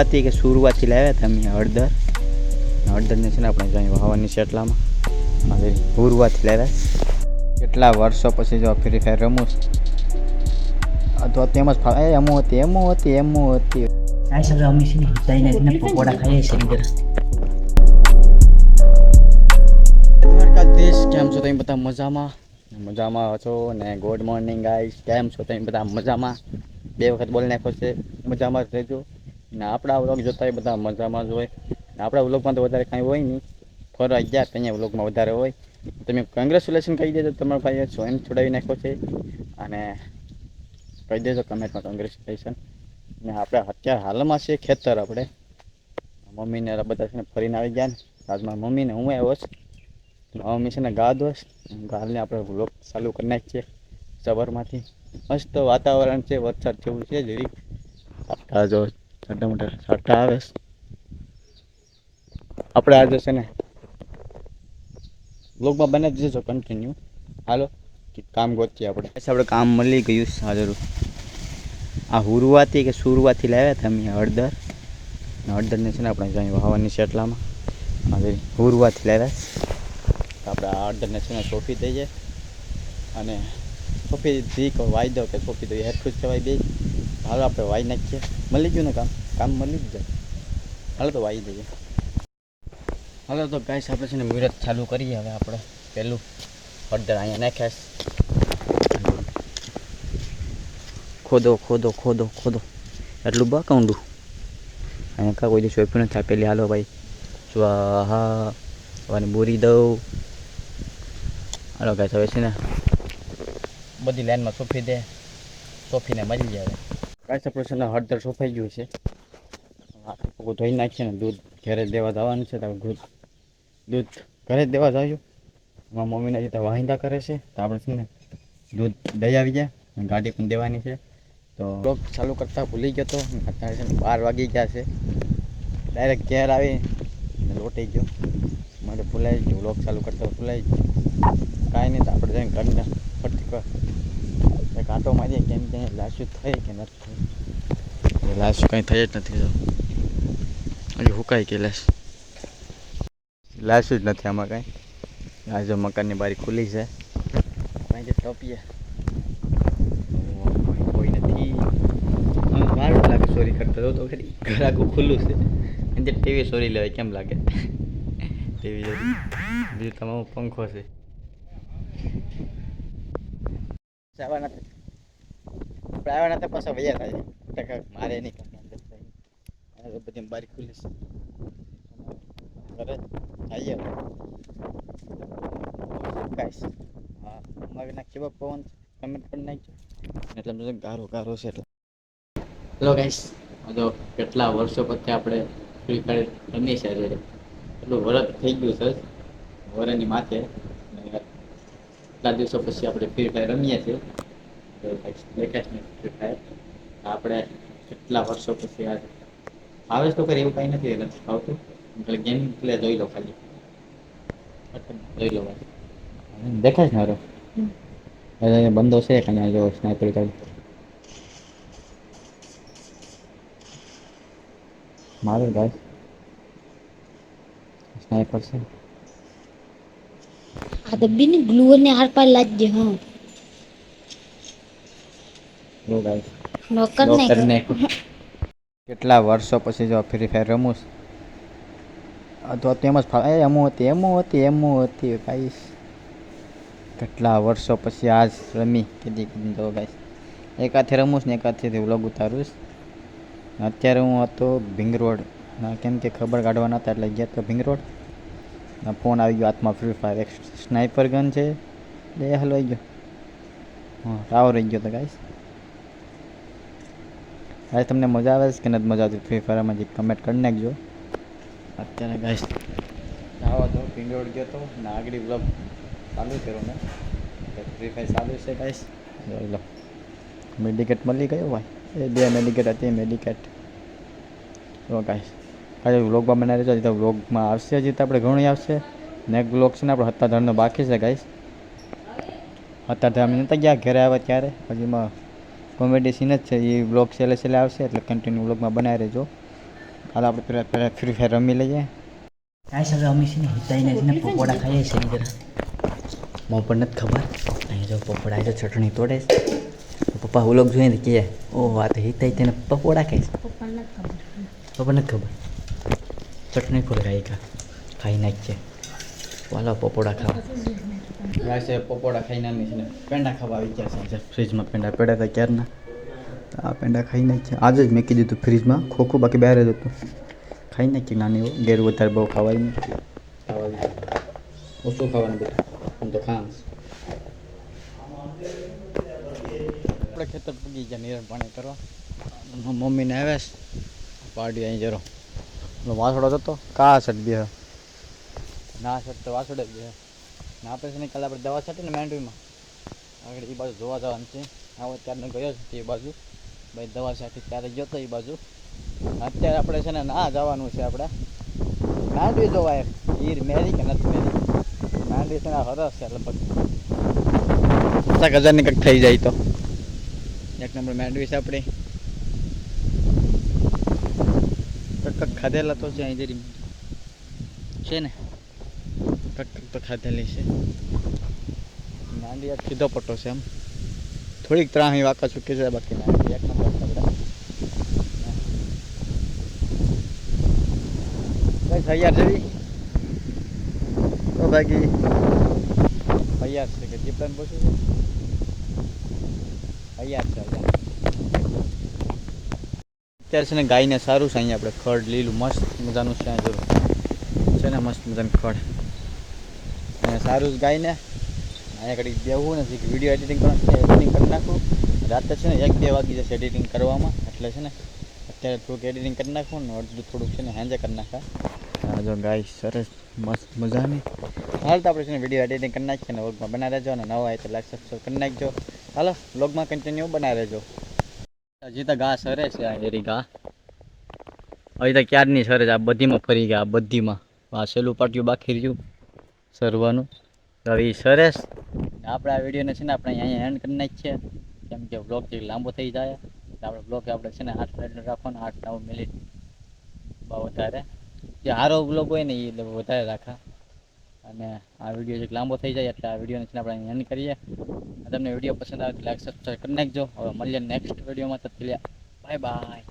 હતી કે શરૂઆતથી લાવ્યા હતા અમે હળદરને છે ને આપણે જાય વાવવાની છે એટલામાં હવે શરૂઆતથી લાવ્યા કેટલા વર્ષો પછી જો ફ્રી ફાયર રમું અથવા તેમ જ એમો હતી આ સગા અમે છે ને હિતાઈને પકોડા ખાઈએ છીએ અંદર દેશ કેમ છો તમે બધા મજામાં છો ને ગુડ મોર્નિંગ ગાઈસ કેમ છો તમે બધા મજામાં 2 વખત બોલી નાખ્યો છે મજામાં જ રહેજો ને આપણા વ્લોગ જોતા હોય બધા મજામાં જ હોય ને આપણા વ્લોગમાં તો વધારે કાંઈ હોય નહીં ફરવા ગયા અહીંયા વ્લોગમાં વધારે હોય તમે કોંગ્રેચ્યુલેશન કહી દેજો તમારા ભાઈએ જોઈન છોડાવી નાખ્યો છે અને કહી દેજો કમેન્ટમાં કોંગ્રેચ્યુલેશન ને આપણે અત્યારે હાલમાં છે ખેતર આપણે મમ્મીને બધા છે ને ફરીને આવી ગયા ને આજમાં મમ્મીને હું આવ્યો છું મમ્મી છે ને ગા દોશ ગાલને આપણે વ્લોગ ચાલુ કરી નાખીએ સવારમાંથી મસ્ત વાતાવરણ છે વરસાદ જેવું છે જરી છાંટા જો મોટા મોટા છાંટા આવે આપણે આજે છે ને વ્લોગમાં બને જજો કન્ટિન્યુ હાલો કામ ગોતીએ આપણે કામ મળી ગયું હાજર આ હુરુવાથી કે શરૂઆતથી લાવ્યા હતા અમે હળદરને છે ને આપણે જાય વાવવાની છે એટલામાં હવે હુરુવાથી લાવ્યા આપણે આ હળદરને છે ને સોંપી દઈએ અને સોંપી ધી વાઈ દો કે સોંપી દઈએ હેઠું જ કહેવાય બે હાલો આપણે વાઈ નાખીએ મળી ગયું ને કામ મળી જ જાય હાલો તો વાઈ દઈએ હાલો તો ગાઈસ આપણે છે ને મુહૂર્ત ચાલુ કરીએ હવે આપણે પહેલું હળદર અહીંયા નાખ્યા ખોદો એટલું બા કઉંડું અહીંયા કાં કોઈ દિવસ સોંપ્યું નથી પેલી હાલો ભાઈ સ્વાહા હવે બોરી દઉં હાલો ગાઈસ હવે છે ને બધી લાઈનમાં સોંપીને મળી જાય ગાઈસ આપણે છે ને હળદર સોંપાઈ ગયું છે આખું પગું ધોઈ નાખીએ ને દૂધ ઘરે દેવા જવાનું છે તો દૂધ ઘરે જ દેવા જાવ્યું મારા મમ્મીને જે વાહિંદા કરે છે તો આપણે છે ને દૂધ દઈ આવી જાય ગાડી પણ દેવાની છે તો બ્લોગ ચાલુ કરતાં ભૂલી ગયો તો અત્યારે છે ને 12 વાગી ગયા છે ડાયરેક્ટ ઘેર આવી લોટી ગયો મને ભૂલાઈ ગયું બ્લોગ ચાલુ કરતાં ભૂલાઈ ગયું કાંઈ નહીં તો આપણે જઈને ઘરના ફટકા એક આંટો મારીએ કેમ ક્યાંય લાશું થઈ કે નથી થઈ લાશ કંઈ થઈ જ નથી હજી હુકાઈ કે લાશું જ નથી આમાં કાંઈ આ જો મકાનની બારી ખુલ્લી છે કાંઈ જે ટપીએ કોઈ નથી વાર લાગે ચોરી કરતા તો ખરી ઘર આખું ખુલ્લું છે એને ટીવી ચોરી લેવાય કેમ લાગે ટીવી બીજું તમારો પંખો છે આવ્યા નથી પાછા વૈયા થાય મારે નહીં કાંઈ બધી બારી ખુલ્લી છે ઘરે જઈએ ગાઈસ હા અમારે ના કેવા પવન કમેન્ટ કરી નાખજો એટલે બધું ગારો છે એટલે હેલો ગાઈસ તો કેટલા વર્ષો પછી આપણે ફ્રી ફાયર રમીએ છીએ એટલું વરસ થઈ ગયું સર વરની માથે કેટલા દિવસો પછી આપણે ફ્રી ફાયર રમીએ છીએ લેટેસ્ટ ફ્રી ફાયર આપણે કેટલા વર્ષો પછી આ આવે તો કરે એવું કાંઈ નથી નથી આવતું એટલે ગેમ પ્લે જોઈ લો ખાલી જોઈ લો દેખાય ને હારો બંધો છે કે જો સ્નાઈપર કાઢી મારું ગાય સ્નાઈપર છે આ ડબ્બીની ગ્લુ ને હાર પર લાગજે હા લો ગાય નોકર ને કેટલા વર્ષો પછી જો ફ્રી ફાયર રમું અથવા તેમ જ એમો હતી ગાઈસ કેટલા વર્ષો પછી આજ રમી કીધી તો ગાઈસ એક હાથે રમું ને એક હાથેથી વ્લોગ ઉતારું અત્યારે હું હતો ભીંગ રોડ કેમ કે ખબર કાઢવાના હતા એટલે ગયા તો ભીંગ રોડ ફોન આવી ગયો હાથમાં ફ્રી ફાયર એક સ્નાઈપર ગન છે એ હલવાઈ ગયો હા ટાવર રહી ગયો તો ગાઈસ તમને મજા આવે છે કે નથી મજા આવતી ફ્રી ફાયરમાં જે કમેન્ટ કરી નાખજો અત્યારે ગાઈસ આવો તો ભીંગ રોડ ગયો તો ને આગળ બ્લોગ ચાલુ કર્યો મેં ફ્રી ફાયર ચાલુ છે ગાઈસ જોઈ લો મેડિકેટ મળી ગયો ભાઈ એ 2 મેડિકેટ હતી મેડિકેટ તો ગાઈસ આજે વ્લોગમાં બનાવી રહેજો હજી તો વ્લોગમાં આવશે હજી તો આપણે ઘણું આવશે નેક્સ્ટ વ્લોગ છે ને આપણે હત્તાધરનો બાકી છે ગાઈસ હત્તાધર અમે નહોતા ગયા ઘરે આવ્યા ત્યારે હજીમાં કોમેડી સીન જ છે એ વ્લોગ છેલ્લે આવશે એટલે કન્ટિન્યુ વ્લોગમાં બનાવી રહેજો હાલ આપણે પહેલાં ફ્રી ફાયર રમી લઈએ. ગાઈસ હવે અમે છે ને હિતાઈને છે ને પકોડા ખાઈએ છીએ એની ઘરે. મને પણ નથી ખબર. અહીંયા જો પકોડા છે, ચટણી તોડે છે. પપ્પા વ્લોગ જોઈએ ને કહે ઓ વાત હિતાઈ તેને પકોડા ખાઈશ. પપ્પા નથી ખબર. ચટણી ખોલરાઈ ખાઈ નાખીએ. ચાલો પકોડા ખાવા. ગાઈસ પકોડા ખાઈને અમે છે ને પેંડા ખાવા આવી ગયા છે. ફ્રીજમાં પેંડા પડ્યા હતા ક્યારના. આ પેંડા ખાઈ નાખીએ. આજે જ મેકી દીધું ફ્રીજમાં ખોખું, બાકી બહાર જ હતું. ખાઈ નાખી નાની એવું ગેર વધારે બહુ ખાવાય નહીં. ઓછું ખાવાનું બધું આમ તો ખાસ. આપણે ખેતર પૂગી ગયા નિરણ પાણી કરવા. મમ્મીને આવે છે પાડી અહીં જરો વાસડો જતો કા સટ બે ના સટ તો વાસડે જ બે ના આપણે છે ને કાલે આપણે દવા છાંટી ને માંડવીમાં આગળ એ બાજુ જોવા જવાનું છે. આવો ત્યારનો ગયો છે એ બાજુ ભાઈ દવા છાંટી ત્યારે ગયો તો એ બાજુ. અત્યારે આપણે છે ને ના જવાનું છે આપણે માંડવી જોવા એમ ઈર મેરી કે નથી મેરી માંડવી છે ને હરસ છે લગભગ 50,000 કંઈક થઈ જાય તો એક નંબર માંડવી છે આપણી. કક ખાધેલા તો છે અહીં જરી છે ને કક તો ખાધેલી છે. માંડવી સીધો પટ્ટો છે એમ થોડીક ત્રાહી વાંકા ચૂકી છે બાકી માંડવી એક નંબર આપણે તૈયાર જેવી તો બાકી તૈયાર છે કે જીપલાને પૂછ્યું છે તૈયાર છે અત્યારે છે ને ગાયને સારું છે અહીંયા આપણે ખડ લીલું મસ્ત મજાનું છે અહીં જરૂર છે ને મસ્ત મજાનું ખડ અહીંયા સારું જ ગાયને. અહીંયા ઘડી બેવું નથી વિડીયો એડિટિંગ કરવાનું છે એડિટિંગ કરી નાખું. રાતે છે ને 1-2 વાગી જશે એડિટિંગ કરવામાં એટલે છે ને અત્યારે થોડુંક એડિટિંગ કરી નાખું ને અડધું થોડુંક છે ને સાંજે કરી નાખા. જો ગાય સરસ મસ્ત મજાની. હાલ તો આપણે છે ને વિડીયો એડિટિંગ કરી નાખીએ ને વ્લોગમાં બનાવી રહેજો અને નવા હોય તો લાઈક સબસ્ક્રાઈબ કરી નાખજો. હાલો વ્લોગમાં કન્ટિન્યુ બનાવી રહેજો. હજી તો ઘા સરે છે આ એરી ઘા હજી તો ક્યારની સરે છે. આ બધીમાં ફરી ગયા આ બધીમાં આ છેલ્લું પાટિયું બાકી રહ્યું સરવાનું તો હવે એ સરસ. આપણે આ વિડીયોને છે ને આપણે અહીંયા એન્ડ કરી નાખીએ કેમ કે વ્લોગ જે લાંબો થઈ જાય એટલે આપણે વ્લોગ આપણે છે ને 8 મિનિટનો રાખવાનો 8-9 મિનિટ બહુ વધારે જે સારો વ્લોગ હોય ને એ વધારે રાખા. અને આ વિડીયો જે લાંબો થઈ જાય એટલે આ વિડીયોને છે ને આપણે એન્ડ કરીએ. તમને વિડીયો પસંદ આવે તો લાઈક સબસ્ક્રાઈબ કરી નાખજો. હવે મળીએ નેક્સ્ટ વિડીયોમાં. તો બાય બાય.